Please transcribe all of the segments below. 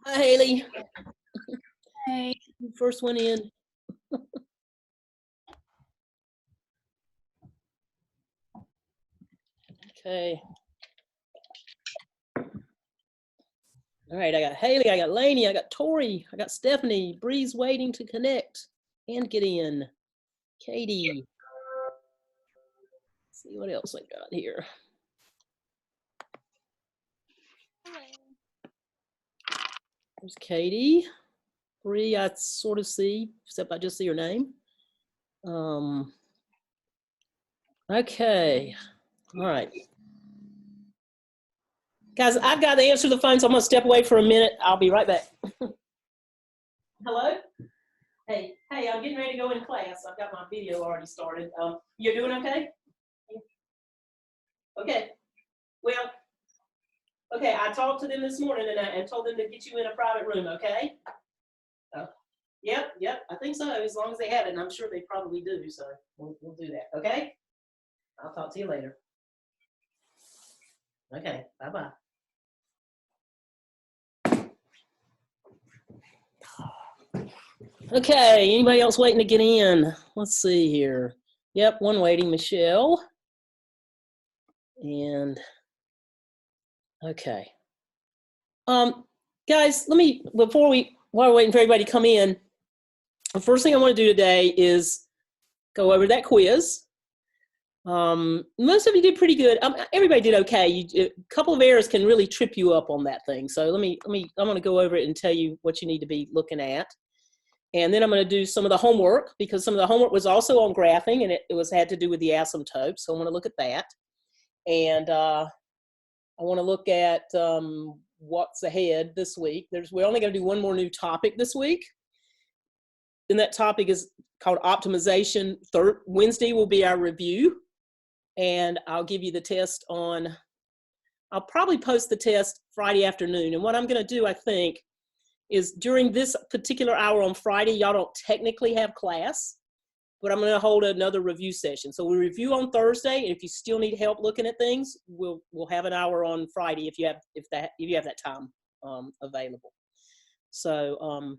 Hi, Haley. Hey. First one in. Okay. All right, I got Haley, I got Lainey, I got Tori, I got Stephanie, Bree's waiting to connect and get in. Katie. Let's see what else I got here. There's Katie. Bree, I sort of see, except I just see her name. Okay. All right. Guys, I've got to answer the phone, so I'm going to step away for a minute. I'll be right back. Hello? Hey, I'm getting ready to go in class. I've got my video already started. You doing okay? Okay. Well, okay, I talked to them this morning and told them to get you in a private room, okay? Yep, I think so, as long as they have it, and I'm sure they probably do, so we'll do that, okay? I'll talk to you later. Okay, bye-bye. Okay, anybody else waiting to get in? Let's see here. Yep, one waiting, Michelle. And, okay. Guys, while we're waiting for everybody to come in, the first thing I want to do today is go over that quiz. Most of you did pretty good. Everybody did okay. A couple of errors can really trip you up on that thing. So I'm going to go over it and tell you what you need to be looking at. And then I'm going to do some of the homework, because some of the homework was also on graphing, and it had to do with the asymptote. So I want to look at that. And I want to look at what's ahead this week. We're only going to do one more new topic this week. And that topic is called optimization. Wednesday will be our review. And I'll give you the test I'll probably post the test Friday afternoon. And what I'm going to do, I think, is during this particular hour on Friday, y'all don't technically have class, but I'm going to hold another review session. So we review on Thursday, and if you still need help looking at things, we'll have an hour on Friday if you have that time available. So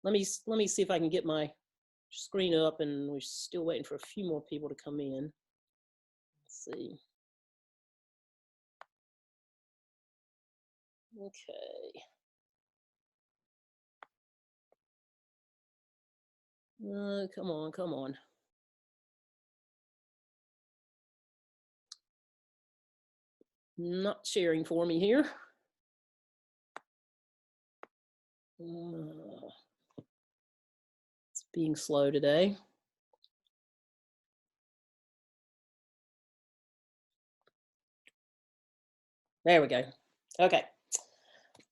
let me see if I can get my screen up, and we're still waiting for a few more people to come in. Let's see. Okay. Come on. Not sharing for me here. It's being slow today. There we go. Okay.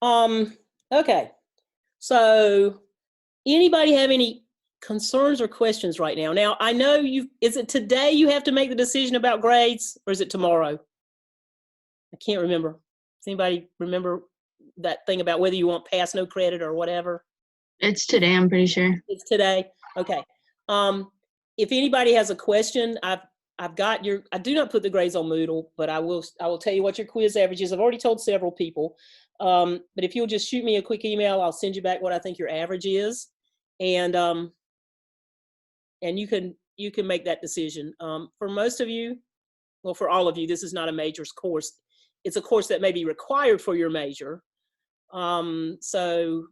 Okay. So anybody have any concerns or questions right now? Now, I know is it today you have to make the decision about grades, or is it tomorrow? I can't remember. Does anybody remember that thing about whether you want pass, no credit, or whatever? It's today, I'm pretty sure. It's today. Okay. If anybody has a question, I've got I do not put the grades on Moodle, but I will tell you what your quiz average is. I've already told several people. But if you'll just shoot me a quick email, I'll send you back what I think your average is. And you can make that decision. For most of you, well, for all of you, this is not a majors course. It's a course that may be required for your major. So,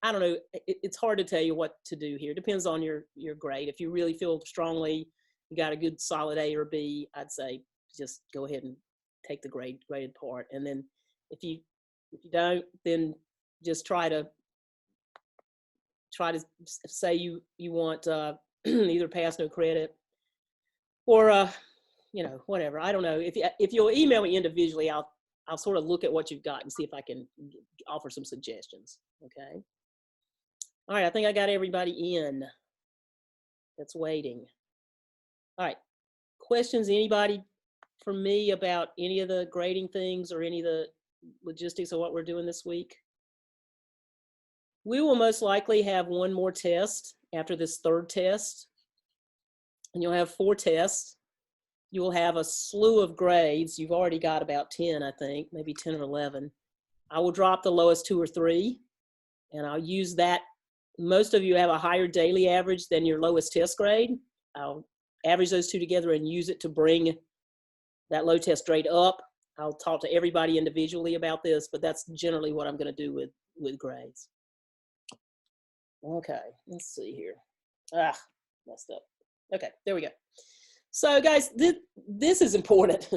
I don't know. It's hard to tell you what to do here. It depends on your grade. If you really feel strongly you got a good solid A or B, I'd say just go ahead and take the graded part. And then if you don't, then just try to say you want either pass, no credit, or whatever. I don't know. If you'll email me individually, I'll sort of look at what you've got and see if I can offer some suggestions. Okay. All right, I think I got everybody in that's waiting. All right, questions, anybody for me about any of the grading things or any of the logistics of what we're doing this week? We will most likely have one more test after this third test, and you'll have 4 tests. You will have a slew of grades. You've already got about 10, I think, maybe 10 or 11. I will drop the lowest 2 or 3, and I'll use that. Most of you have a higher daily average than your lowest test grade. I'll average those two together and use it to bring that low test grade up. I'll talk to everybody individually about this, but that's generally what I'm going to do with grades. Okay, let's see here. Messed up. Okay, there we go. So guys, this is important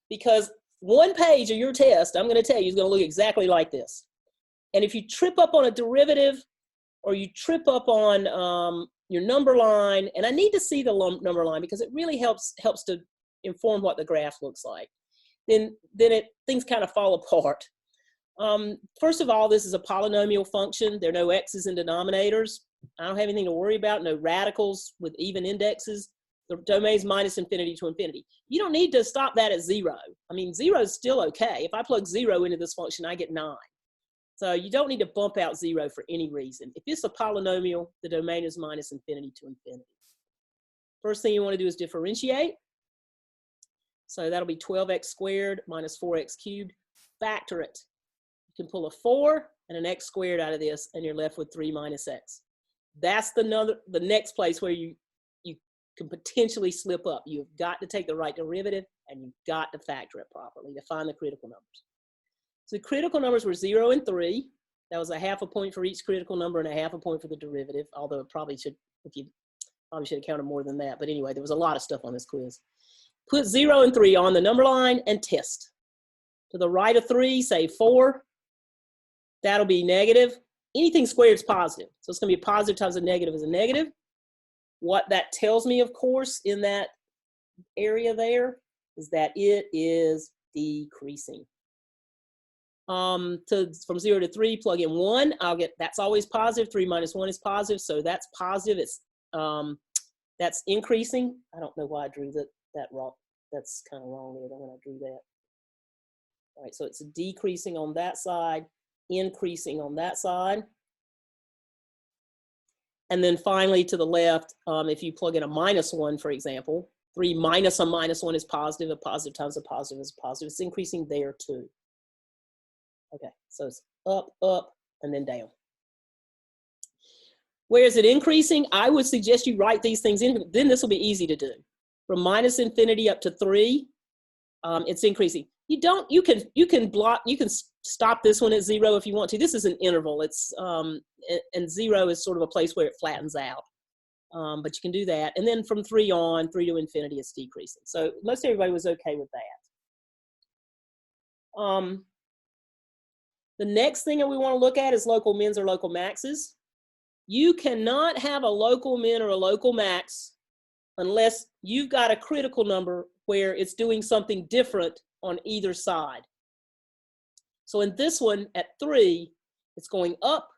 because one page of your test, I'm going to tell you, is going to look exactly like this. And if you trip up on a derivative or you trip up on your number line, and I need to see the number line because it really helps to inform what the graph looks like, then things kind of fall apart. First of all, this is a polynomial function. There are no x's in denominators. I don't have anything to worry about, no radicals with even indexes. The domain's minus infinity to infinity. You don't need to stop that at 0. I mean, 0 is still okay. If I plug 0 into this function, I get 9. So you don't need to bump out 0 for any reason. If it's a polynomial, the domain is minus infinity to infinity. First thing you want to do is differentiate. So that'll be 12x squared minus 4x cubed. Factor it. You can pull a 4 and an x squared out of this, and you're left with 3 minus x. That's the next place where you can potentially slip up. You've got to take the right derivative, and you've got to factor it properly to find the critical numbers. So the critical numbers were 0 and 3. That was a half a point for each critical number and a half a point for the derivative, although it probably should have counted more than that. But anyway, there was a lot of stuff on this quiz. Put 0 and 3 on the number line and test. To the right of 3, say 4. That'll be negative. Anything squared is positive. So it's going to be a positive times a negative is a negative. What that tells me, of course, in that area there is that it is decreasing. From 0 to 3, plug in 1. I'll get, that's always positive. 3 minus 1 is positive, so that's positive. It's that's increasing. I don't know why I drew that wrong. That's kind of wrong there when I drew that. All right, so it's decreasing on that side, increasing on that side. And then finally to the left, if you plug in a minus 1, for example, 3 minus a minus 1 is positive. A positive times a positive is positive. It's increasing there too. Okay, so it's up, up, and then down. Where is it increasing? I would suggest you write these things in. Then this will be easy to do. From minus infinity up to 3, it's increasing. You can stop this one at 0 if you want to. This is an interval. It's and 0 is sort of a place where it flattens out. But you can do that. And then from 3 on, 3 to infinity, it's decreasing. So most everybody was okay with that. The next thing that we want to look at is local mins or local maxes. You cannot have a local min or a local max unless you've got a critical number where it's doing something different on either side. So in this one at 3, it's going up,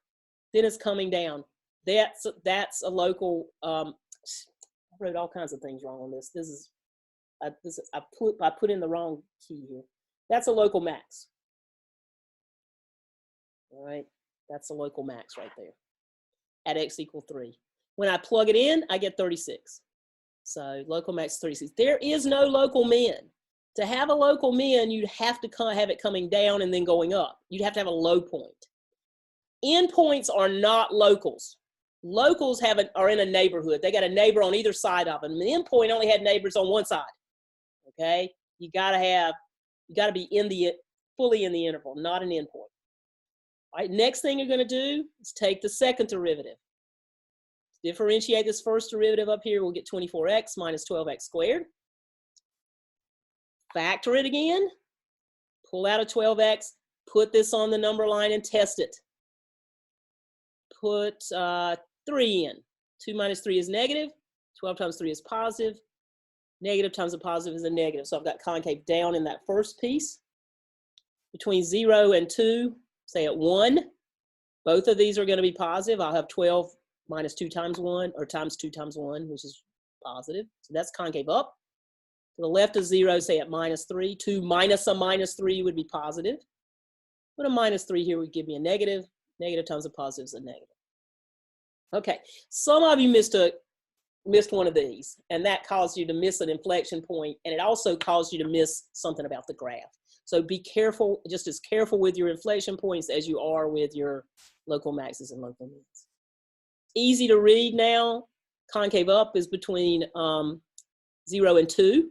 then it's coming down. That's a local. I wrote all kinds of things wrong on this. I put in the wrong key here. That's a local max. All right, that's a local max right there at x equals 3. When I plug it in, I get 36. So local max is 36. There is no local min. To have a local min, you'd have to have it coming down and then going up. You'd have to have a low point. Endpoints are not locals. Locals are in a neighborhood. They got a neighbor on either side of them. An endpoint only had neighbors on one side. Okay, you got to be fully in the interval, not an endpoint. All right, next thing you're going to do is take the second derivative. Differentiate this first derivative up here. We'll get 24x minus 12x squared. Factor it again. Pull out a 12x. Put this on the number line and test it. Put 3 in. 2 minus 3 is negative. 12 times 3 is positive. Negative times a positive is a negative. So I've got concave down in that first piece. Between 0 and 2, say at 1, both of these are going to be positive. I'll have 12 minus 2 times 1, or times 2 times 1, which is positive. So that's concave up. To the left of 0, say at minus 3. 2 minus a minus 3 would be positive. Put a minus 3 here would give me a negative. Negative times a positive is a negative. Okay, some of you missed one of these, and that caused you to miss an inflection point, and it also caused you to miss something about the graph. So be careful, just as careful with your inflection points as you are with your local maxes and local mins. Easy to read now. Concave up is between 0 and 2.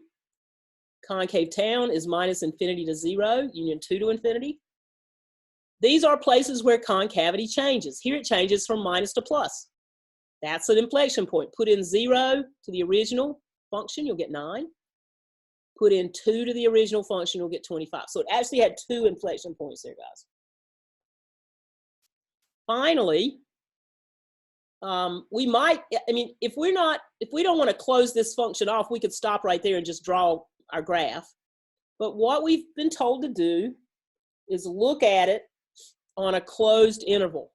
Concave down is minus infinity to 0, union 2 to infinity. These are places where concavity changes. Here it changes from minus to plus. That's an inflection point. Put in 0 to the original function, you'll get 9. Put in 2 to the original function, you'll get 25. So it actually had 2 inflection points there, guys. Finally, we might, I mean, if we don't want to close this function off, we could stop right there and just draw our graph. But what we've been told to do is look at it on a closed interval.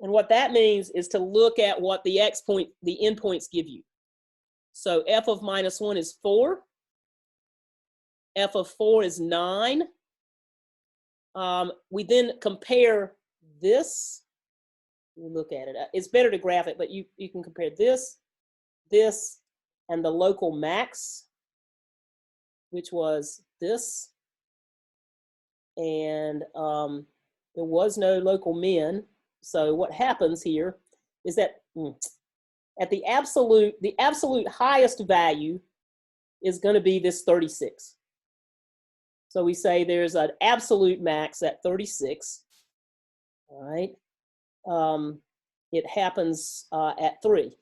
And what that means is to look at what the the endpoints give you. So f of minus 1 is 4. F of 4 is 9. We then compare this. We look at it. It's better to graph it, but you can compare this, and the local max, which was this. And there was no local min. So what happens here is that at the absolute highest value is going to be this 36. So we say there's an absolute max at 36. All right. It happens at 3.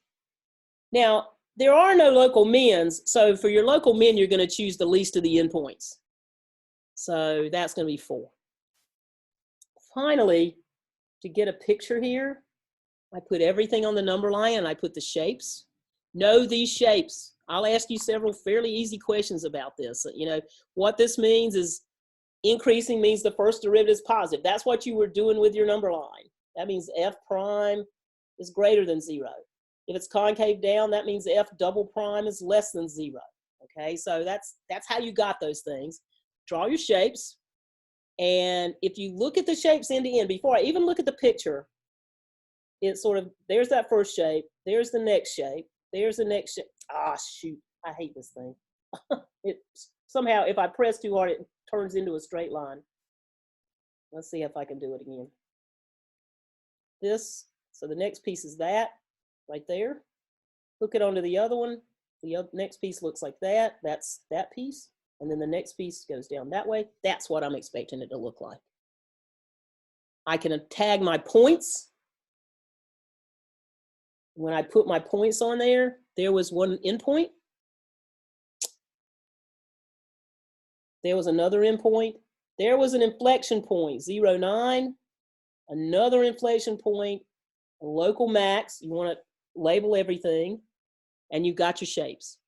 Now, there are no local mins. So for your local min, you're going to choose the least of the endpoints. So that's going to be 4. Finally, to get a picture here, I put everything on the number line and I put the shapes. Know these shapes. I'll ask you several fairly easy questions about this. You know, what this means is increasing means the first derivative is positive. That's what you were doing with your number line. That means f prime is greater than 0. If it's concave down, that means f double prime is less than 0. Okay, so that's how you got those things. Draw your shapes. And if you look at the shapes end to end, before I even look at the picture, it's sort of, there's that first shape, there's the next shape, there's the next shape. Ah, shoot, I hate this thing. It somehow, if I press too hard, it turns into a straight line. Let's see if I can do it again. This, so the next piece is that, right there. Hook it onto the other one. The next piece looks like that. That's that piece. And then the next piece goes down that way. That's what I'm expecting it to look like. I can tag my points. When I put my points on there, there was one endpoint. There was another endpoint. There was an inflection point, 0, 9. Another inflection point, a local max. You want to label everything. And you got your shapes.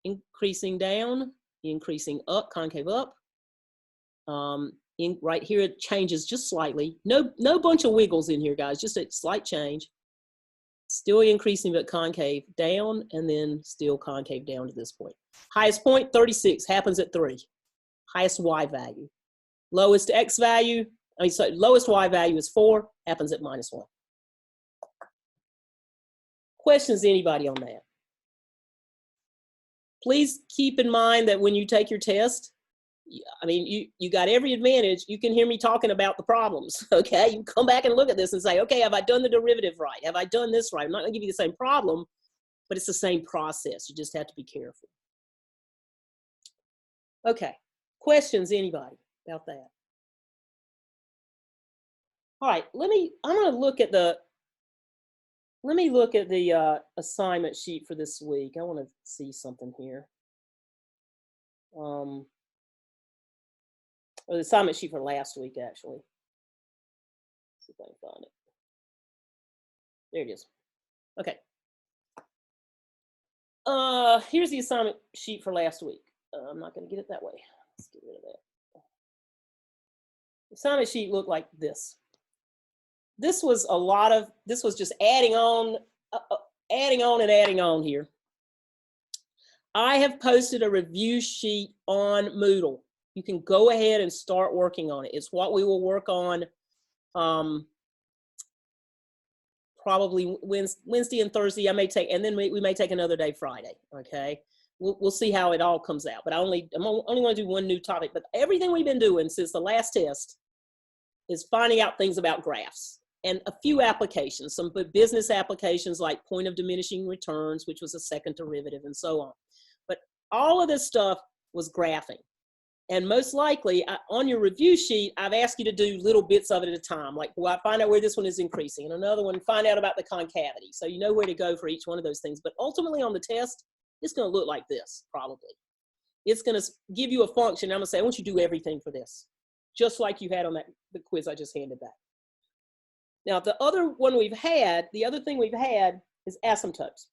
Increasing down, increasing up, concave up. Right here it changes just slightly. No bunch of wiggles in here, guys, just a slight change. Still increasing but concave down, and then still concave down to this point. Highest point, 36, happens at 3. Highest Y value. Lowest X value, lowest Y value is 4, happens at -1. Questions, anybody on that? Please keep in mind that when you take your test, I mean, you got every advantage. You can hear me talking about the problems, okay? You come back and look at this and say, okay, have I done the derivative right? Have I done this right? I'm not gonna give you the same problem, but it's the same process. You just have to be careful. Okay, questions, anybody about that? All right, I'm gonna look at the, assignment sheet for this week. I wanna see something here. Or the assignment sheet for last week, actually. Let's see if I can find it. There it is. Okay. Here's the assignment sheet for last week. I'm not going to get it that way. Let's get rid of that. The assignment sheet looked like this. This was just adding on and adding on here. I have posted a review sheet on Moodle. You can go ahead and start working on it. It's what we will work on probably Wednesday and Thursday. I may take, and then we may take another day Friday, okay? we'll see how it all comes out. But I'm only going to do one new topic. But everything we've been doing since the last test is finding out things about graphs and a few applications, some business applications like point of diminishing returns, which was a second derivative, and so on. But all of this stuff was graphing. And most likely, on your review sheet, I've asked you to do little bits of it at a time, like find out where this one is increasing, and another one, find out about the concavity. So you know where to go for each one of those things. But ultimately on the test, it's going to look like this, probably. It's going to give you a function. I'm going to say, I want you to do everything for this, just like you had on the quiz I just handed back. Now, the other thing we've had is asymptotes.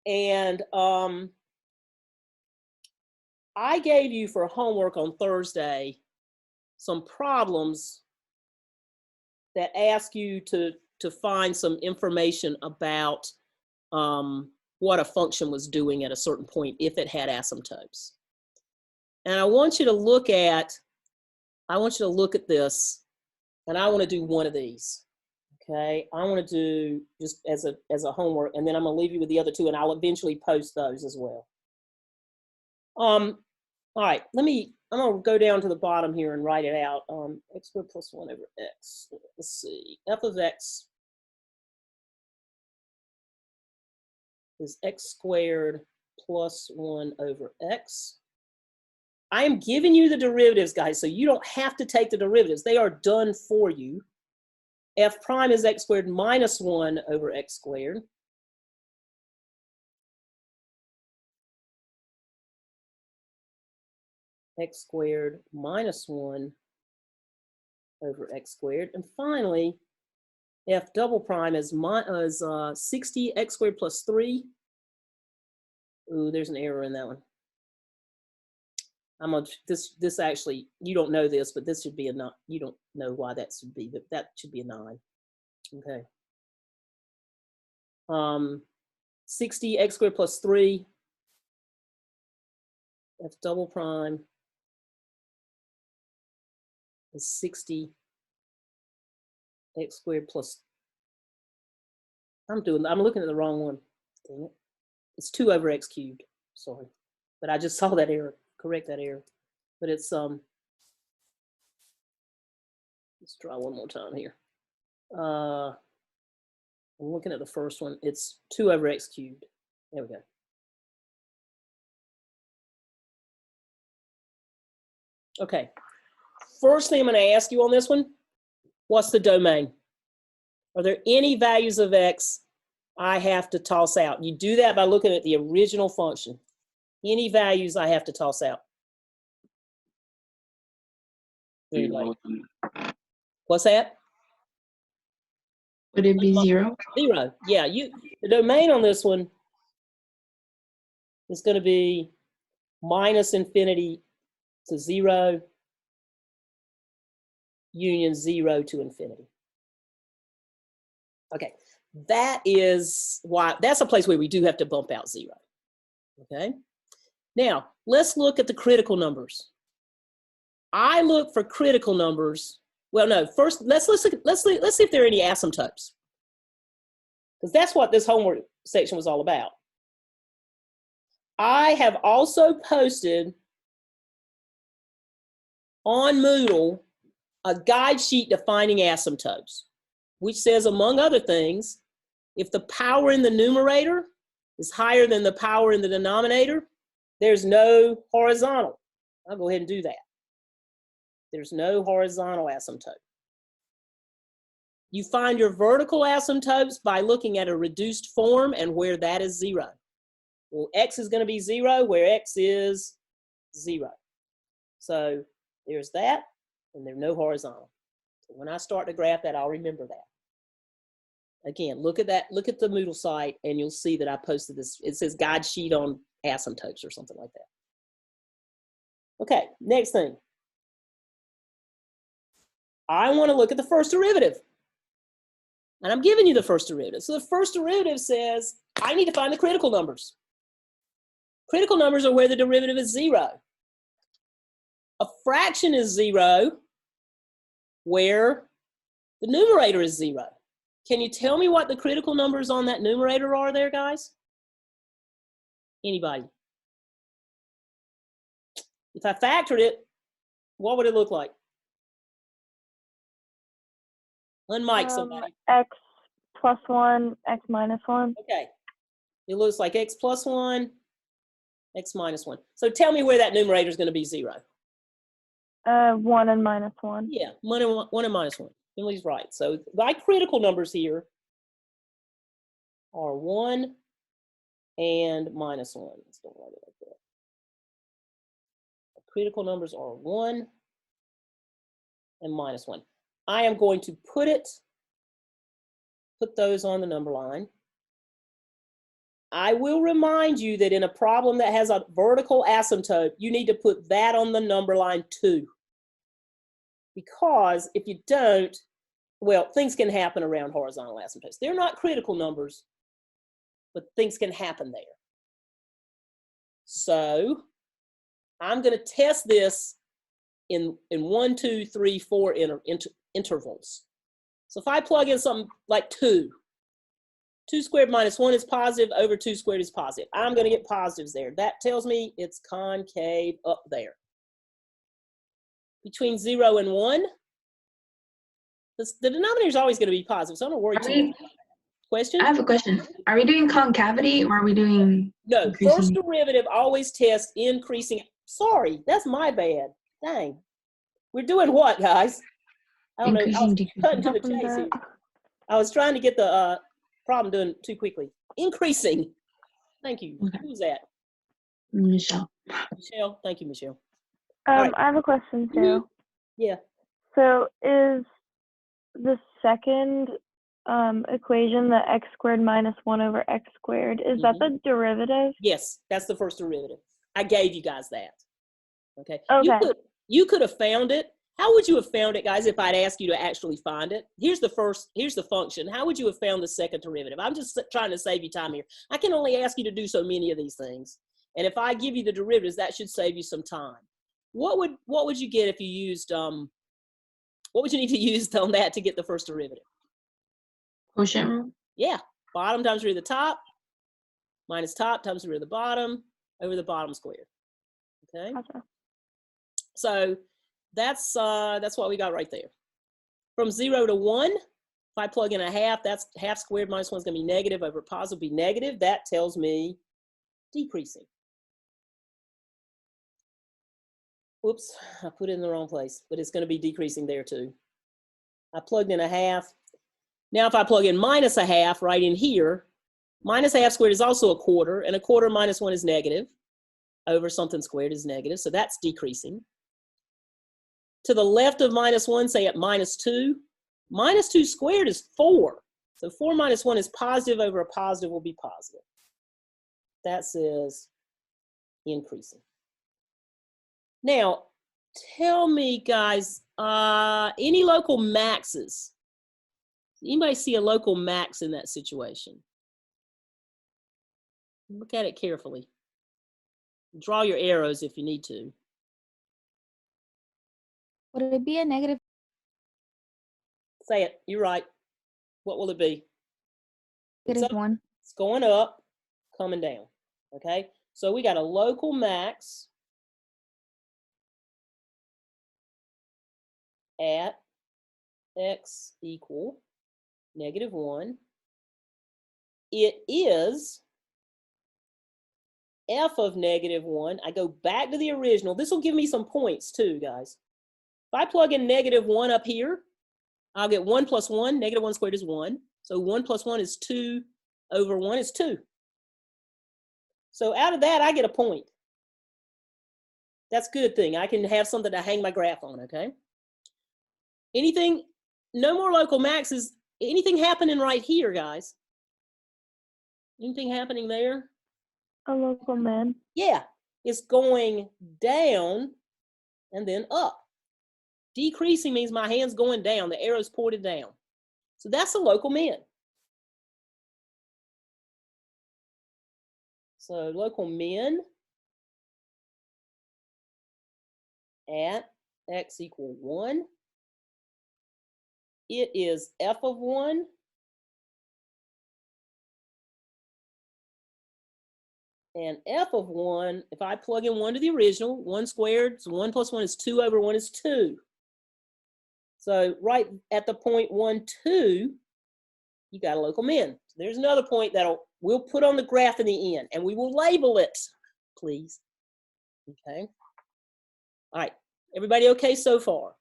And I gave you for homework on Thursday some problems that ask you to find some information about what a function was doing at a certain point if it had asymptotes. And I want you to look at this, and I want to do one of these. Okay, I want to do just as a homework, and then I'm going to leave you with the other two, and I'll eventually post those as well. All right, I'm going to go down to the bottom here and write it out. X squared plus 1 over x. Let's see, f of x is x squared plus 1 over x. I am giving you the derivatives, guys, so you don't have to take the derivatives. They are done for you. F prime is x squared minus 1 over x squared. X squared minus 1 over x squared. And finally, f double prime is 60 x squared plus 3. Ooh, there's an error in that one. This actually, you don't know this, but this should be a 9. You don't know why that should be, but that should be a 9. Okay. 60 x squared plus 3. F double prime is 60 x squared plus, I'm looking at the wrong one. Dang it. It's 2 over x cubed, sorry. But I just saw that error, correct that error. But it's, let's try one more time here. I'm looking at the first one. It's 2 over x cubed. There we go. Okay. First thing I'm going to ask you on this one, what's the domain? Are there any values of x I have to toss out? You do that by looking at the original function. Any values I have to toss out? Anybody? What's that? Would it be 0? 0. Yeah, the domain on this one is going to be minus infinity to 0, union 0 to infinity. Okay, that's a place where we do have to bump out 0. Okay, now let's look at the critical numbers. I look for critical numbers. Well, no, first let's see if there are any asymptotes, because that's what this homework section was all about. I have also posted on Moodle a guide sheet defining asymptotes, which says, among other things, if the power in the numerator is higher than the power in the denominator, there's no horizontal. I'll go ahead and do that. There's no horizontal asymptote. You find your vertical asymptotes by looking at a reduced form and where that is 0. Well, x is going to be 0 where x is 0. So there's that, and there's no horizontal. So when I start to graph that, I'll remember that. Again, look at that. Look at the Moodle site, and you'll see that I posted this. It says guide sheet on asymptotes or something like that. Okay, next thing. I want to look at the first derivative. And I'm giving you the first derivative. So the first derivative says I need to find the critical numbers. Critical numbers are where the derivative is 0. A fraction is 0 where the numerator is 0. Can you tell me what the critical numbers on that numerator are there, guys? Anybody? If I factored it, what would it look like? Unmic somebody. X plus 1, X minus 1. Okay. It looks like X plus 1, X minus 1. So tell me where that numerator is going to be 0. 1 and minus 1. Yeah, 1 and minus 1. Emily's right. So my critical numbers here are 1 and minus 1. Let's don't write it like that. The critical numbers are 1 and minus 1. I am going to put those on the number line. I will remind you that in a problem that has a vertical asymptote, you need to put that on the number line too. Because if you don't, well, things can happen around horizontal asymptotes. They're not critical numbers, but things can happen there. So I'm going to test this in 1, 2, 3, 4 intervals. So if I plug in something like 2 squared minus 1 is positive, over 2 squared is positive. I'm going to get positives there. That tells me it's concave up there. Between 0 and 1, the denominator is always going to be positive, so I don't worry too much. Question? I have a question. Are we doing concavity or are we doing No, increasing? first derivative always tests increasing. Sorry, that's my bad. Dang. We're doing what, guys? I don't know. I was cutting to the chase here. I was trying to get the problem done too quickly. Increasing. Thank you. Okay. Who's that? Michelle. Michelle. Thank you, Michelle. I right. have a question too. Yeah. So is the second equation, the x squared minus 1 over x squared, is that the derivative? Yes, that's the first derivative. I gave you guys that. Okay. Okay. You could have found it. How would you have found it, guys, if I'd asked you to actually find it? Here's the function. How would you have found the second derivative? I'm just trying to save you time here. I can only ask you to do so many of these things. And if I give you the derivatives, that should save you some time. What would you get if you used, what would you need to use on that to get the first derivative? Quotient rule? Yeah, bottom times root of the top, minus top times root of the bottom, over the bottom squared. Okay? Gotcha. So that's what we got right there. From 0 to 1, if I plug in a half, that's half squared minus 1 is going to be negative over positive will be negative. That tells me decreasing. Whoops, I put it in the wrong place, but it's going to be decreasing there too. I plugged in a half. Now if I plug in minus a half right in here, minus a half squared is also a quarter, and a quarter minus 1 is negative. Over something squared is negative, so that's decreasing. To the left of minus 1, say at minus 2. Minus 2 squared is 4. So 4 minus 1 is positive over a positive will be positive. That says increasing. Now, tell me, guys, any local maxes? Anybody see a local max in that situation? Look at it carefully. Draw your arrows if you need to. Would it be a negative? Say it. You're right. What will it be? Negative 1. It's going up, coming down. Okay? So we got a local max at x equal negative 1. It is f of negative 1. I go back to the original. This will give me some points too, guys. If I plug in negative 1 up here, I'll get 1 plus 1. Negative 1 squared is 1. So 1 plus 1 is 2 over 1 is 2. So out of that, I get a point. That's a good thing. I can have something to hang my graph on, okay? Anything, no more local maxes. Anything happening right here, guys? Anything happening there? A local min. Yeah, it's going down and then up. Decreasing means my hand's going down. The arrow's pointed down. So that's a local min. So local min at x equal 1. It is f of 1 And f of 1, if I plug in 1 to the original, 1 squared, so 1 plus 1 is 2 over 1 is 2. So right at the point 1, 2, you got a local min. So there's another point that we'll put on the graph in the end, and we will label it, please. Okay. All right. Everybody okay so far?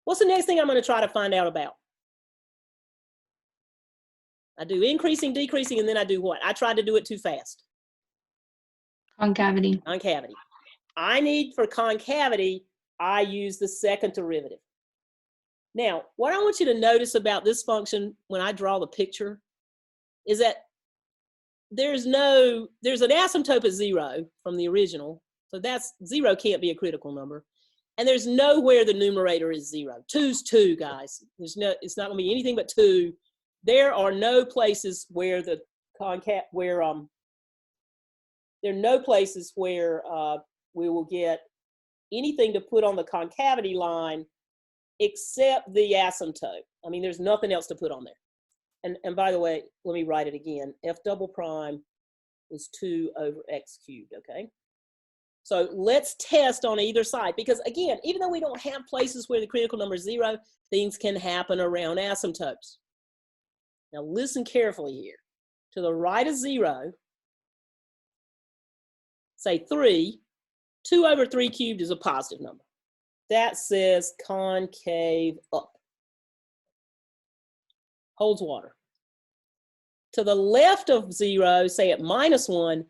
What's the next thing I'm going to try to find out about? I do increasing, decreasing, and then I do what? I tried to do it too fast. Concavity. Concavity. I need, for concavity, I use the second derivative. Now, what I want you to notice about this function when I draw the picture is that there's an asymptote at 0 from the original. So that's 0 can't be a critical number. And there's nowhere the numerator is 0. 2's 2, guys. It's not going to be anything but 2. There are no places where there are no places where we will get anything to put on the concavity line except the asymptote. I mean, there's nothing else to put on there. And by the way, let me write it again. F double prime is 2 over x cubed, okay? So let's test on either side, because again, even though we don't have places where the critical number is 0, things can happen around asymptotes. Now listen carefully here. To the right of 0, say 3, 2 over 3 cubed is a positive number. That says concave up. Holds water. To the left of 0, say at -1,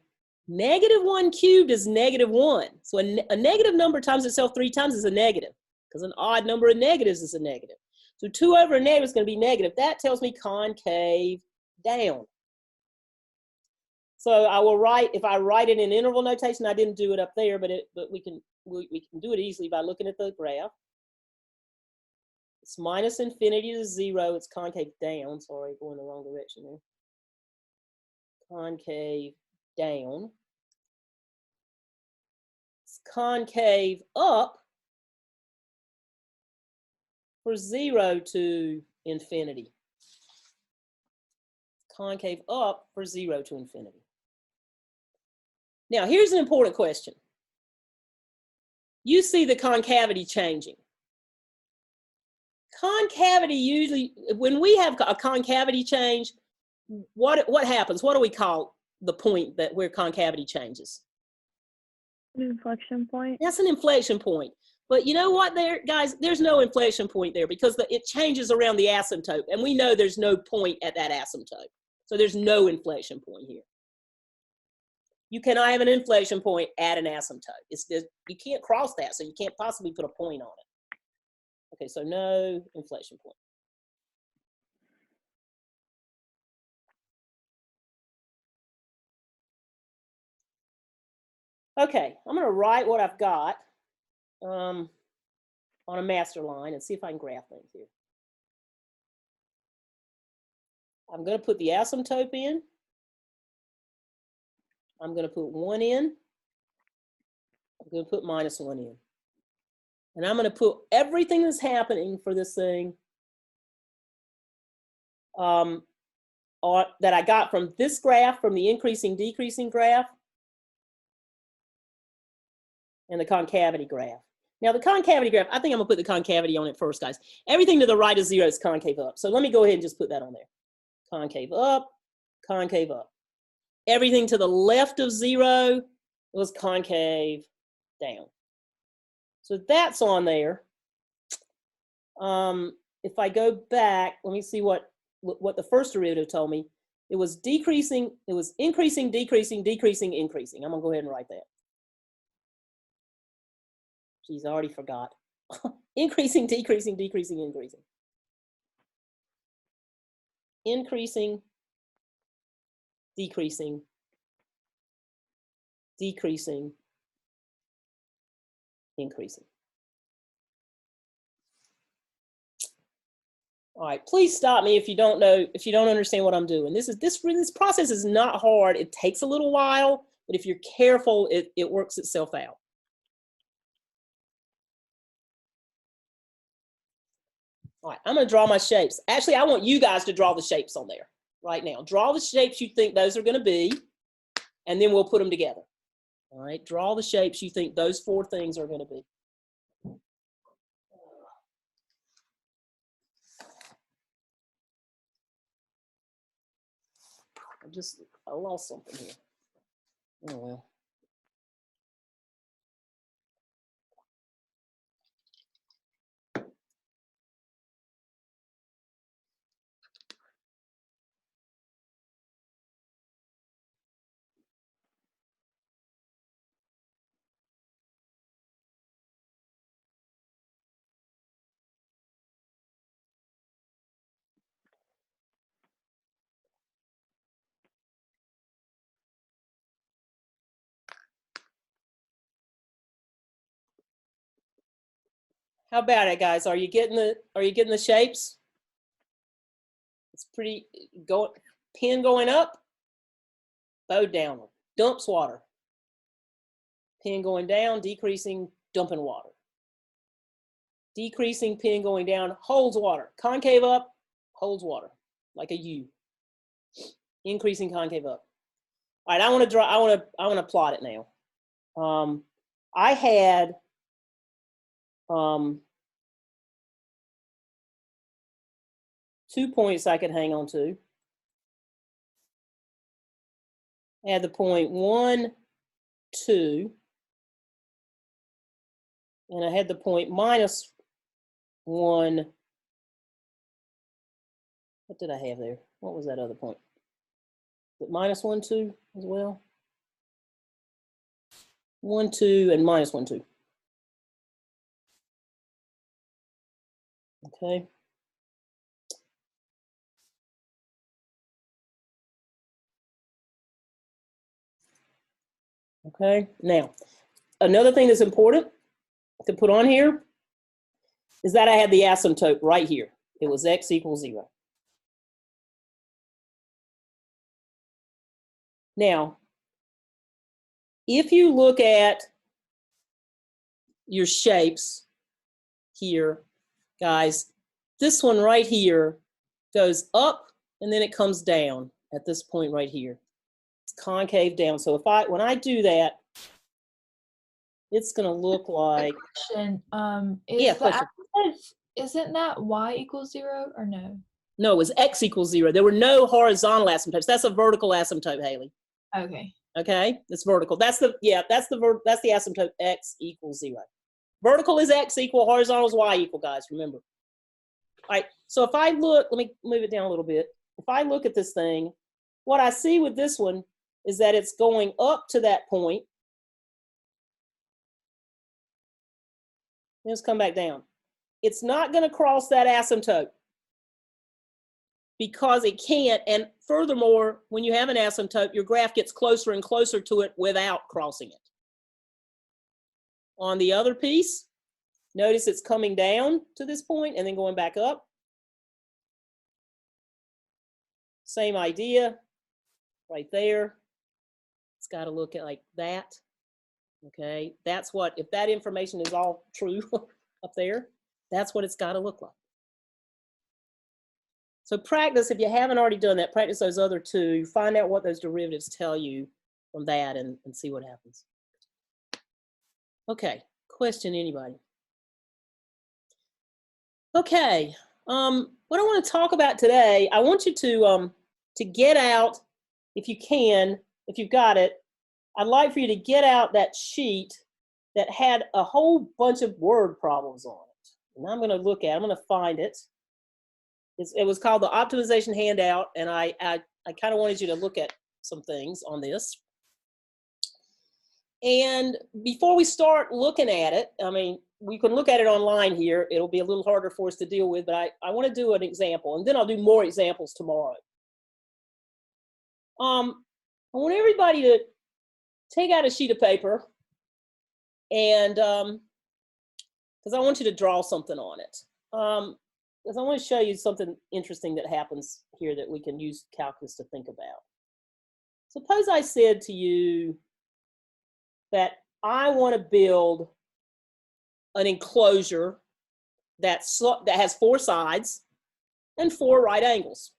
-1 cubed is -1. So a negative number times itself 3 times is a negative, because an odd number of negatives is a negative. So 2 over a negative is going to be negative. That tells me concave down. So I will write, if I write it in interval notation, I didn't do it up there, but we can do it easily by looking at the graph. It's minus infinity to 0. It's concave down. Sorry, going the wrong direction there. Concave down. It's concave up for 0 to infinity. Concave up for 0 to infinity. Now, here's an important question. You see the concavity changing. Concavity usually, when we have a concavity change, what happens? What do we call the point that where concavity changes? An inflection point. That's an inflection point. But you know what there, guys? There's no inflection point there because it changes around the asymptote. And we know there's no point at that asymptote. So there's no inflection point here. You cannot have an inflection point at an asymptote. You can't cross that, so you can't possibly put a point on it. Okay, so no inflection point. Okay, I'm going to write what I've got on a master line and see if I can graph things here. I'm going to put the asymptote in. I'm going to put 1 in. I'm going to put -1 in. And I'm going to put everything that's happening for this thing that I got from this graph, from the increasing, decreasing graph, and the concavity graph. Now the concavity graph, I think I'm going to put the concavity on it first, guys. Everything to the right of 0 is concave up. So let me go ahead and just put that on there. Concave up, concave up. Everything to the left of 0 was concave down. So that's on there. If I go back, let me see what the first derivative told me. It was decreasing, it was increasing, decreasing, decreasing, increasing. I'm gonna go ahead and write that. Geez, I already forgot. Increasing, decreasing, decreasing, increasing. Increasing, decreasing, decreasing, increasing. All right, please stop me if you don't know, if you don't understand what I'm doing. This process is not hard. It takes a little while, but if you're careful, it works itself out. All right, I'm gonna draw my shapes. Actually, I want you guys to draw the shapes on there right now. Draw the shapes you think those are gonna be, and then we'll put them together. All right, draw the shapes you think those 4 things are going to be. I lost something here. Oh well. How about it, guys? Are you getting the shapes? It's pretty pin going up, bow downward, dumps water. Pin going down, decreasing, dumping water. Decreasing, pin going down, holds water. Concave up, holds water, like a U. Increasing, concave up. All right, I want to plot it now. I had 2 points I could hang on to. I had the point 1, 2, and I had the point minus 1. What did I have there? What was that other point? Was it minus 1, 2 as well? 1, 2, and minus 1, 2. Okay. Okay, now, another thing that's important to put on here is that I had the asymptote right here. It was x equals 0. Now, if you look at your shapes here, guys, this one right here goes up and then it comes down at this point right here. It's concave down. So when I do that, it's going to look like. Question. Yeah, Is the question. asymptote, isn't that y equals 0 or no? No, it was x equals 0. There were no horizontal asymptotes. That's a vertical asymptote, Haley. Okay. Okay, it's vertical. That's the asymptote x equals 0. Vertical is x equal, horizontal is y equal, guys, remember. All right, so if I look, let me move it down a little bit. If I look at this thing, what I see with this one is that it's going up to that point. Let's come back down. It's not going to cross that asymptote because it can't. And furthermore, when you have an asymptote, your graph gets closer and closer to it without crossing it. On the other piece, notice it's coming down to this point and then going back up. Same idea right there. It's got to look at like that. Okay, that's what, if that information is all true up there, that's what it's got to look like. So practice, if you haven't already done that, practice those other 2. Find out what those derivatives tell you from that and see what happens. Okay, question, anybody? Okay, what I want to talk about today, I want you to get out, if you can, if you've got it, I'd like for you to get out that sheet that had a whole bunch of word problems on it. And I'm going to look at it. I'm going to find it. It was called the optimization handout, and I kind of wanted you to look at some things on this. And before we start looking at it, I mean, we can look at it online here. It'll be a little harder for us to deal with, but I want to do an example, and then I'll do more examples tomorrow. I want everybody to take out a sheet of paper, and because I want you to draw something on it. Because I want to show you something interesting that happens here that we can use calculus to think about. Suppose I said to you that I want to build an enclosure that has 4 sides and 4 right angles.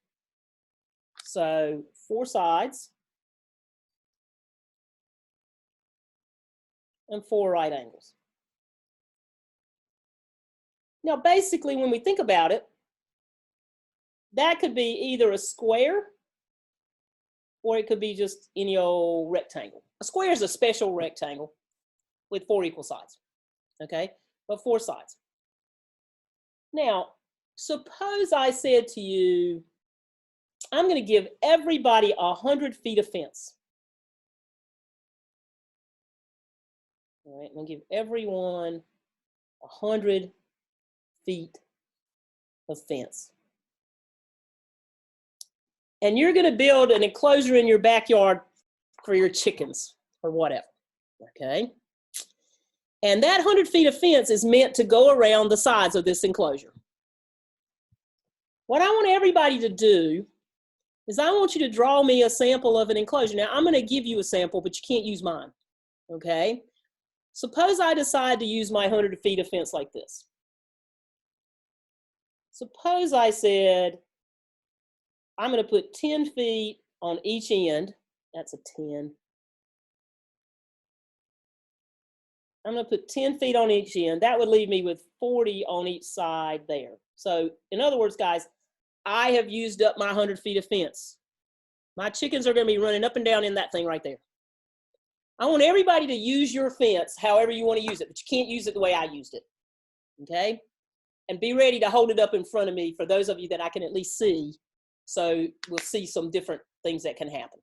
So 4 sides and 4 right angles. Now, basically, when we think about it, that could be either a square or it could be just any old rectangle. A square is a special rectangle with 4 equal sides, okay? But 4 sides. Now, suppose I said to you, I'm going to give everybody 100 feet of fence. All right, I'm going to give everyone 100 feet of fence. And you're going to build an enclosure in your backyard for your chickens or whatever, okay? And that 100 feet of fence is meant to go around the sides of this enclosure. What I want everybody to do is I want you to draw me a sample of an enclosure. Now, I'm going to give you a sample, but you can't use mine, okay? Suppose I decide to use my 100 feet of fence like this. Suppose I said, I'm going to put 10 feet on each end. That's a 10. I'm going to put 10 feet on each end. That would leave me with 40 on each side there. So in other words, guys, I have used up my 100 feet of fence. My chickens are going to be running up and down in that thing right there. I want everybody to use your fence however you want to use it, but you can't use it the way I used it, okay? And be ready to hold it up in front of me for those of you that I can at least see, so we'll see some different things that can happen.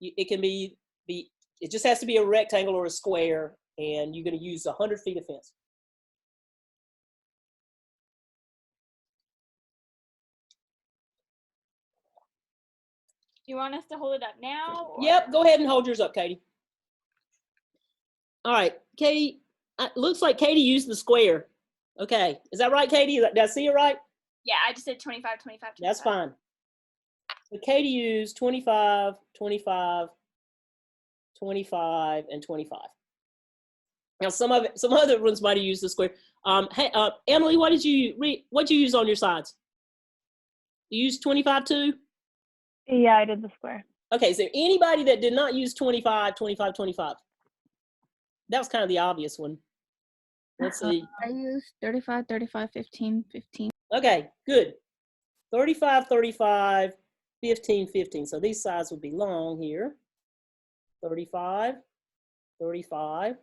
It can be it just has to be a rectangle or a square, and you're going to use 100 feet of fence. You want us to hold it up now? Or? Yep, go ahead and hold yours up, Katie. All right, Katie, looks like Katie used the square. Okay, is that right, Katie? Did I see it right? Yeah, I just did 25, 25, 25. That's fine. So Katie used 25, 25, 25, and 25. Now some other ones might have used the square. Hey, Emily, what did you use on your sides? You used 25 too? Yeah, I did the square. Okay, is there anybody that did not use 25, 25, 25? That was kind of the obvious one. Let's see. I used 35, 35, 15, 15. Okay, good. 35, 35, 15, 15. So these sides would be long here. 35, 35,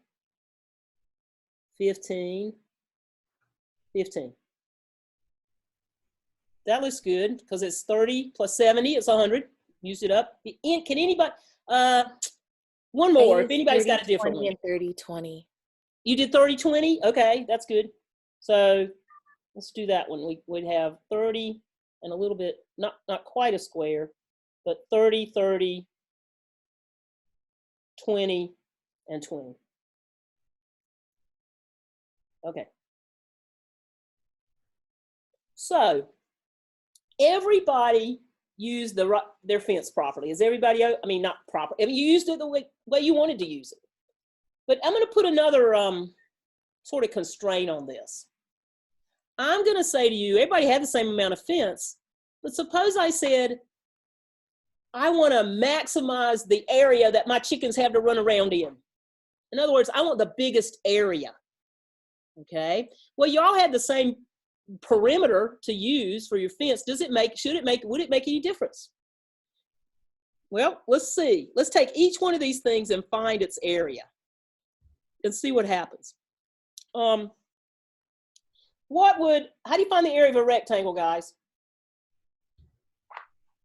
15, 15. That looks good because it's 30 plus 70, it's 100. Used it up. Can anybody, one more, if anybody's got a different 20 one. and 30, 20. You did 30, 20? Okay, that's good. So let's do that one. We'd have 30 and a little bit, not quite a square, but 30, 30, 20, and 20. Okay. So everybody used their fence properly. Is everybody, I mean, not proper. I mean, you used it the way you wanted to use it. But I'm going to put another sort of constraint on this. I'm going to say to you, everybody had the same amount of fence, but suppose I said, I want to maximize the area that my chickens have to run around in. In other words, I want the biggest area. Okay. Well, you all had the same perimeter to use for your fence. Would it make any difference? Well, let's see. Let's take each one of these things and find its area and see what happens. How do you find the area of a rectangle, guys?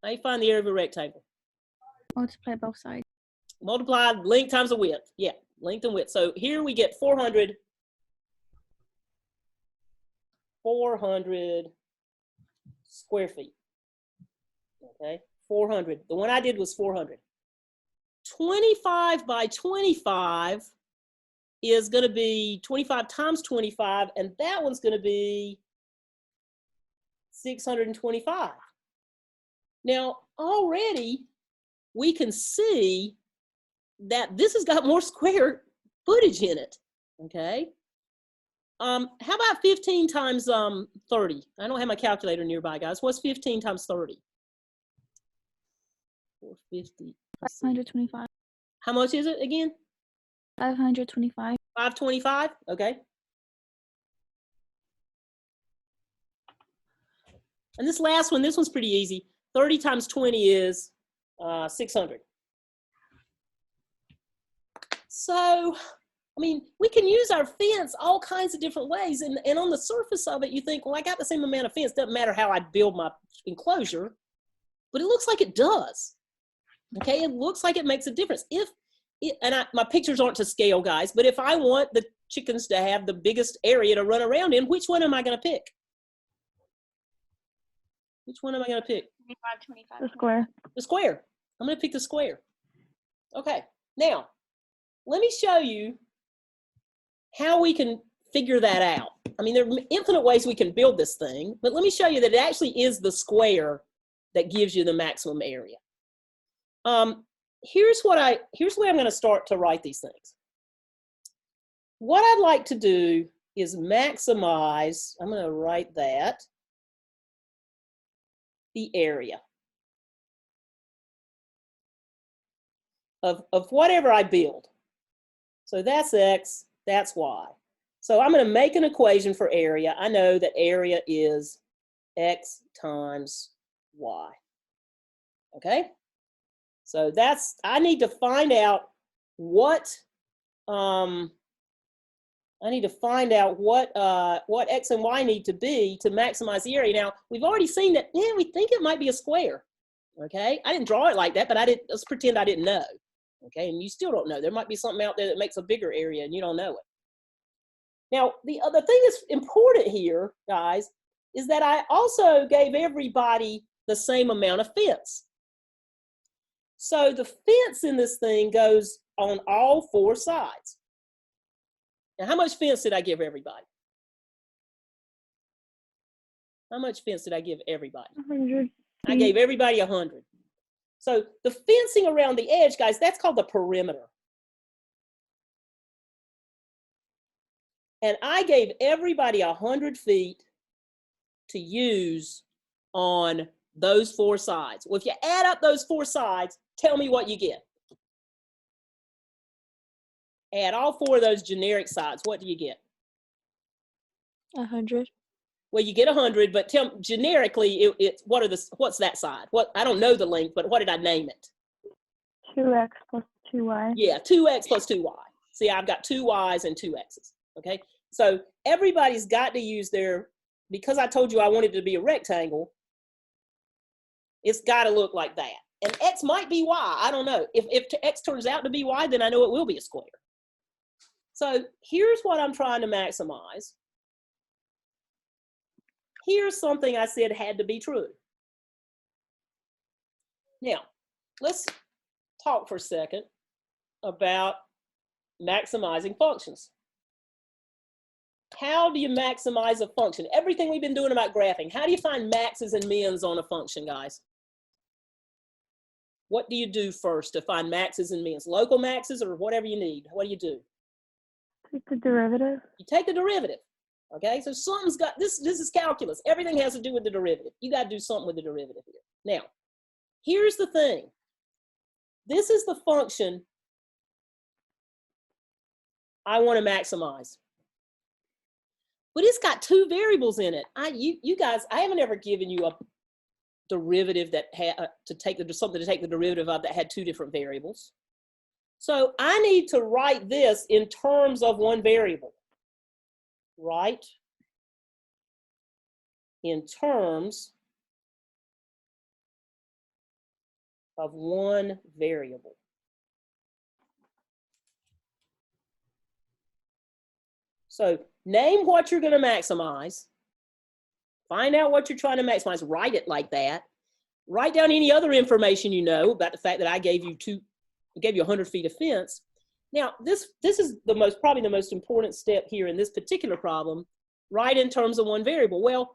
How do you find the area of a rectangle? Multiply both sides. Multiply length times the width. Yeah, length and width. So here we get 400 square feet. Okay, 400. The one I did was 400. 25 by 25 is going to be 25 times 25, and that one's going to be 625. Now, already we can see that this has got more square footage in it, okay? How about 15 times 30? I don't have my calculator nearby, guys. What's 15 times 30? 450. 525. How much is it again? 525. 525, okay. And this last one, this one's pretty easy. 30 times 20 is 600. So, I mean, we can use our fence all kinds of different ways. And on the surface of it, you think, well, I got the same amount of fence. Doesn't matter how I build my enclosure. But it looks like it does. Okay, it looks like it makes a difference. My pictures aren't to scale, guys, but if I want the chickens to have the biggest area to run around in, which one am I going to pick? Which one am I going to pick? 25, 25. The square. The square. I'm going to pick the square. Okay, now, let me show you how we can figure that out. I mean, there are infinite ways we can build this thing, but let me show you that it actually is the square that gives you the maximum area. Here's the way I'm going to start to write these things. What I'd like to do is maximize, I'm going to write that, the area of whatever I build. So that's X, that's Y. So I'm going to make an equation for area. I know that area is X times Y. Okay? So I need to find out what what X and Y need to be to maximize the area. Now, we've already seen that, we think it might be a square. Okay? I didn't draw it like that, but let's pretend I didn't know. Okay? And you still don't know. There might be something out there that makes a bigger area and you don't know it. Now, the other thing that's important here, guys, is that I also gave everybody the same amount of fence. So the fence in this thing goes on all four sides. Now, how much fence did I give everybody? How much fence did I give everybody? 100. I gave everybody 100. So the fencing around the edge, guys, that's called the perimeter. And I gave everybody 100 feet to use on those four sides. Well, if you add up those four sides, tell me what you get. Add all four of those generic sides, what do you get? 100. Well, you get 100, but tell generically, what's that side? I don't know the length, but what did I name it? 2x plus 2y. Yeah, 2x plus 2y. See, I've got 2 y's and 2 x's, okay? So everybody's got to use because I told you I wanted it to be a rectangle, it's got to look like that. And x might be y, I don't know. If x turns out to be y, then I know it will be a square. So here's what I'm trying to maximize. Here's something I said had to be true. Now, let's talk for a second about maximizing functions. How do you maximize a function? Everything we've been doing about graphing, how do you find maxes and mins on a function, guys? What do you do first to find maxes and mins? Local maxes or whatever you need? What do you do? Take the derivative. You take the derivative. Okay, so something's got, this is calculus. Everything has to do with the derivative. You got to do something with the derivative here. Now, here's the thing. This is the function I want to maximize. But it's got two variables in it. You guys, I haven't ever given you a derivative that had something to take the derivative of that had two different variables. So I need to write this in terms of one variable. Right? In terms of one variable. So name what you're going to maximize. Find out what you're trying to maximize. Write it like that. Write down any other information you know about the fact that I gave you 100 feet of fence. Now, this is probably the most important step here in this particular problem, right, in terms of one variable. Well,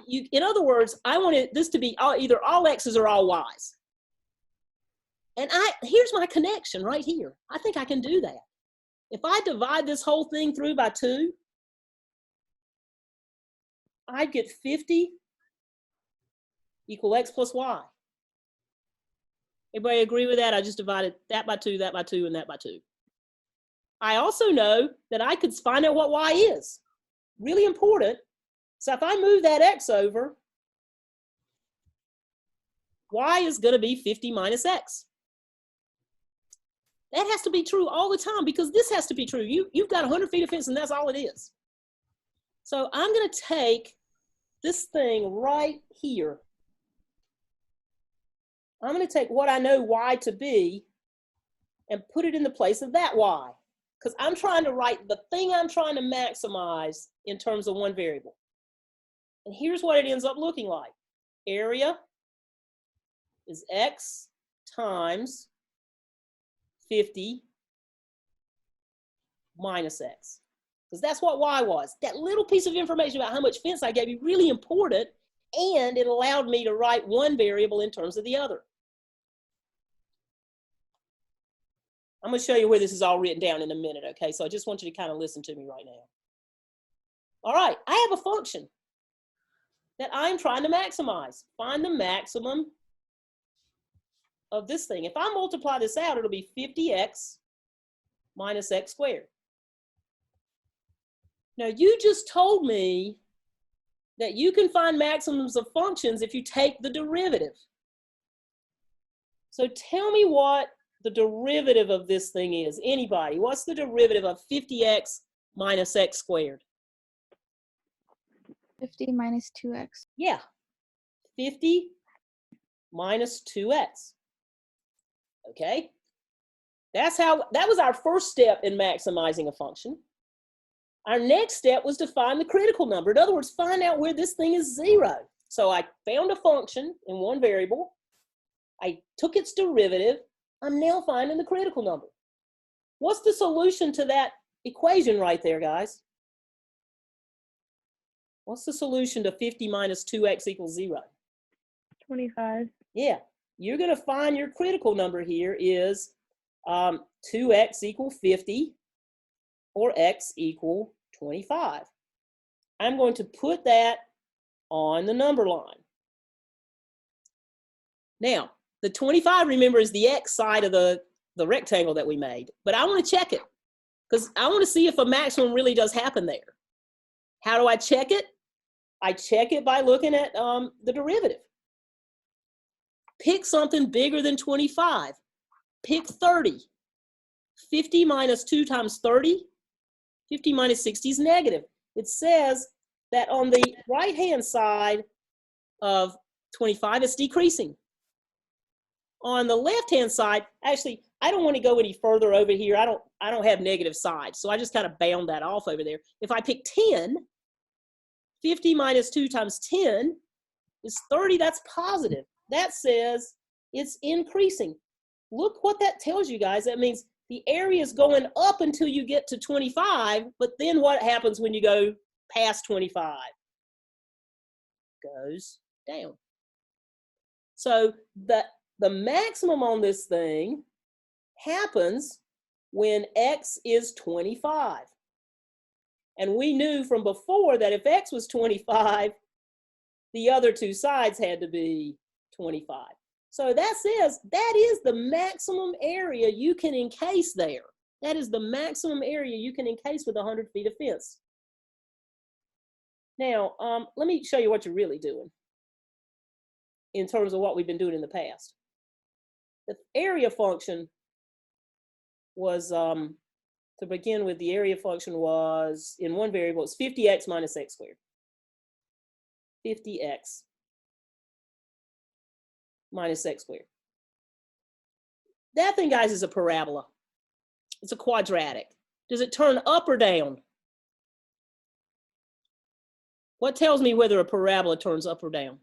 in other words, I wanted this to be either all x's or all y's. And here's my connection right here. I think I can do that. If I divide this whole thing through by 2, I'd get 50 equal x plus y. Everybody agree with that? I just divided that by 2, and that by 2. I also know that I could find out what y is. Really important. So if I move that x over, y is going to be 50 minus x. That has to be true all the time because this has to be true. You've got 100 feet of fence and that's all it is. So I'm going to take this thing right here. I'm going to take what I know y to be and put it in the place of that y. Because I'm trying to write the thing I'm trying to maximize in terms of one variable. And here's what it ends up looking like. Area is x times 50 minus x. Because that's what y was. That little piece of information about how much fence I gave you, really important, and it allowed me to write one variable in terms of the other. I'm going to show you where this is all written down in a minute, okay? So I just want you to kind of listen to me right now. All right, I have a function that I'm trying to maximize. Find the maximum of this thing. If I multiply this out, it'll be 50x minus x squared. Now, you just told me that you can find maximums of functions if you take the derivative. So tell me what the derivative of this thing is. Anybody? What's the derivative of 50x minus x squared? 50 minus 2x. Yeah, 50 minus 2x. Okay, that was our first step in maximizing a function. Our next step was to find the critical number. In other words, find out where this thing is 0. So I found a function in one variable. I took its derivative. I'm now finding the critical number. What's the solution to that equation right there, guys? What's the solution to 50 minus 2x equals 0? 25. Yeah, you're going to find your critical number here is 2x equal 50 or x equal 25. I'm going to put that on the number line. Now, the 25, remember, is the x side of the rectangle that we made. But I want to check it because I want to see if a maximum really does happen there. How do I check it? I check it by looking at the derivative. Pick something bigger than 25. Pick 30. 50 minus 2 times 30. 50 minus 60 is negative. It says that on the right-hand side of 25, it's decreasing. On the left-hand side, actually, I don't want to go any further over here. I don't have negative sides, so I just kind of bound that off over there. If I pick 10, 50 minus 2 times 10 is 30. That's positive. That says it's increasing. Look what that tells you, guys. That means the area is going up until you get to 25, but then what happens when you go past 25? Goes down. So the maximum on this thing happens when x is 25. And we knew from before that if x was 25, the other two sides had to be 25. So that says that is the maximum area you can encase there. That is the maximum area you can encase with 100 feet of fence. Now, let me show you what you're really doing in terms of what we've been doing in the past. The area function was, to begin with, the area function was, in one variable, it's 50x minus x squared. 50x minus x squared. That thing, guys, is a parabola. It's a quadratic. Does it turn up or down? What tells me whether a parabola turns up or down?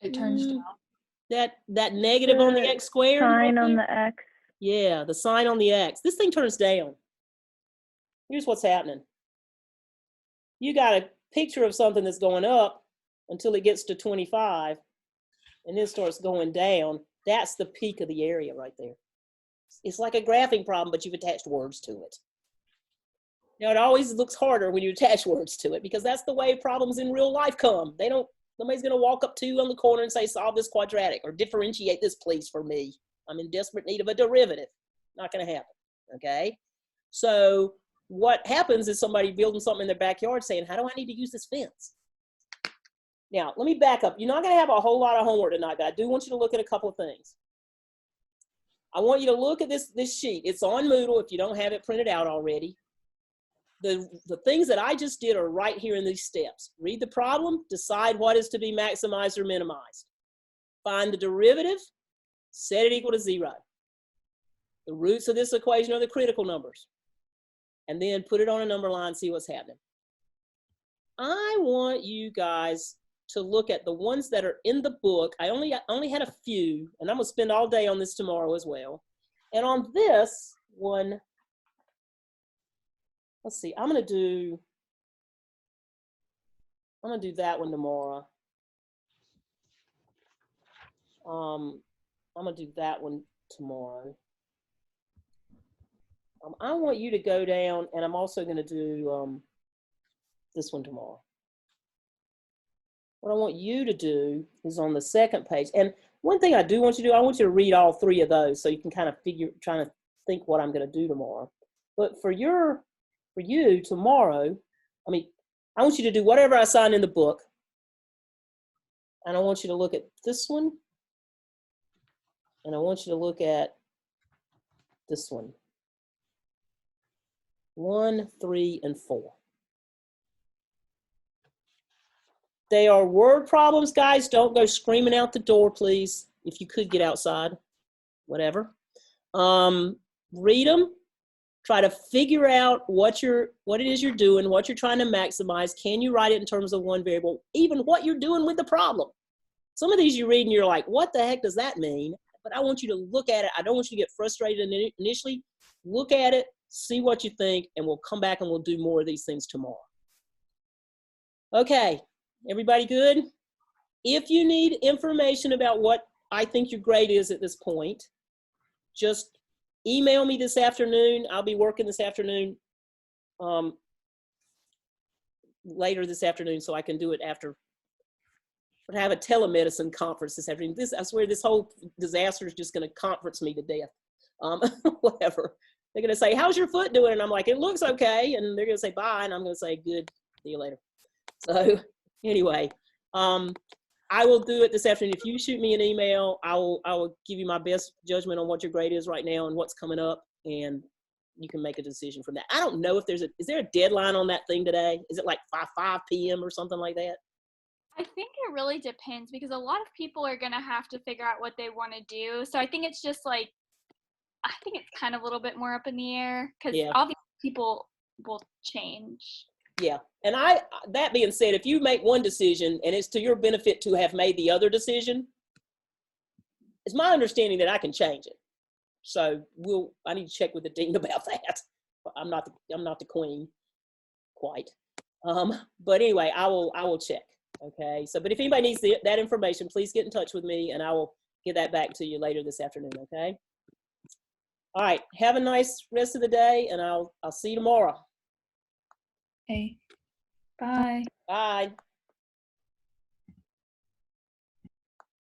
It turns down. That negative on the x squared? Sign on the x. Yeah, the sign on the x. This thing turns down. Here's what's happening. You got a picture of something that's going up until it gets to 25 and then starts going down. That's the peak of the area right there. It's like a graphing problem, but you've attached words to it. Now, it always looks harder when you attach words to it because that's the way problems in real life come. Nobody's going to walk up to you on the corner and say, solve this quadratic or differentiate this, please, for me. I'm in desperate need of a derivative. Not going to happen. okay? So what happens is somebody building something in their backyard saying, how do I need to use this fence? Now, let me back up. You're not going to have a whole lot of homework tonight, but I do want you to look at a couple of things. I want you to look at this sheet. It's on Moodle if you don't have it printed out already. The things that I just did are right here in these steps. Read the problem, decide what is to be maximized or minimized. Find the derivative, set it equal to 0. The roots of this equation are the critical numbers. And then put it on a number line, see what's happening. I want you guys to look at the ones that are in the book. I only had a few, and I'm gonna spend all day on this tomorrow as well. And on this one, let's see, I'm gonna do that one tomorrow. I'm gonna do that one tomorrow. I want you to go down, and I'm also gonna do this one tomorrow. What I want you to do is on the second page. And one thing I do want you to do, I want you to read all 3 of those so you can kind of trying to think what I'm going to do tomorrow. But for you tomorrow, I want you to do whatever I assign in the book. And I want you to look at this one. And I want you to look at this one. 1, 3, and 4. They are word problems, guys. Don't go screaming out the door, please. If you could get outside, whatever. Read them. Try to figure out what it is you're doing, what you're trying to maximize. Can you write it in terms of one variable? Even what you're doing with the problem. Some of these you read and you're like, what the heck does that mean? But I want you to look at it. I don't want you to get frustrated initially. Look at it, see what you think, and we'll come back and we'll do more of these things tomorrow. Okay. Everybody good? If you need information about what I think your grade is at this point, just email me this afternoon. I'll be working this afternoon, later this afternoon, so I can do it after. I have a telemedicine conference this afternoon. I swear this whole disaster is just going to conference me to death. Whatever. They're going to say, how's your foot doing? And I'm like, it looks okay. And they're going to say, bye. And I'm going to say, good. See you later. So anyway, I will do it this afternoon. If you shoot me an email, I will give you my best judgment on what your grade is right now and what's coming up, and you can make a decision from that. I don't know if is there a deadline on that thing today? Is it like 5 p.m. or something like that? I think it really depends because a lot of people are going to have to figure out what they want to do. So I think it's just like, I think it's kind of a little bit more up in the air because all these people will change. Yeah, and that being said, if you make one decision and it's to your benefit to have made the other decision, it's my understanding that I can change it. So I need to check with the dean about that. I'm not the queen quite. But anyway, I will check. Okay. So, but if anybody needs that information, please get in touch with me and I will get that back to you later this afternoon. Okay. All right. Have a nice rest of the day and I'll see you tomorrow. Okay. Bye. Bye.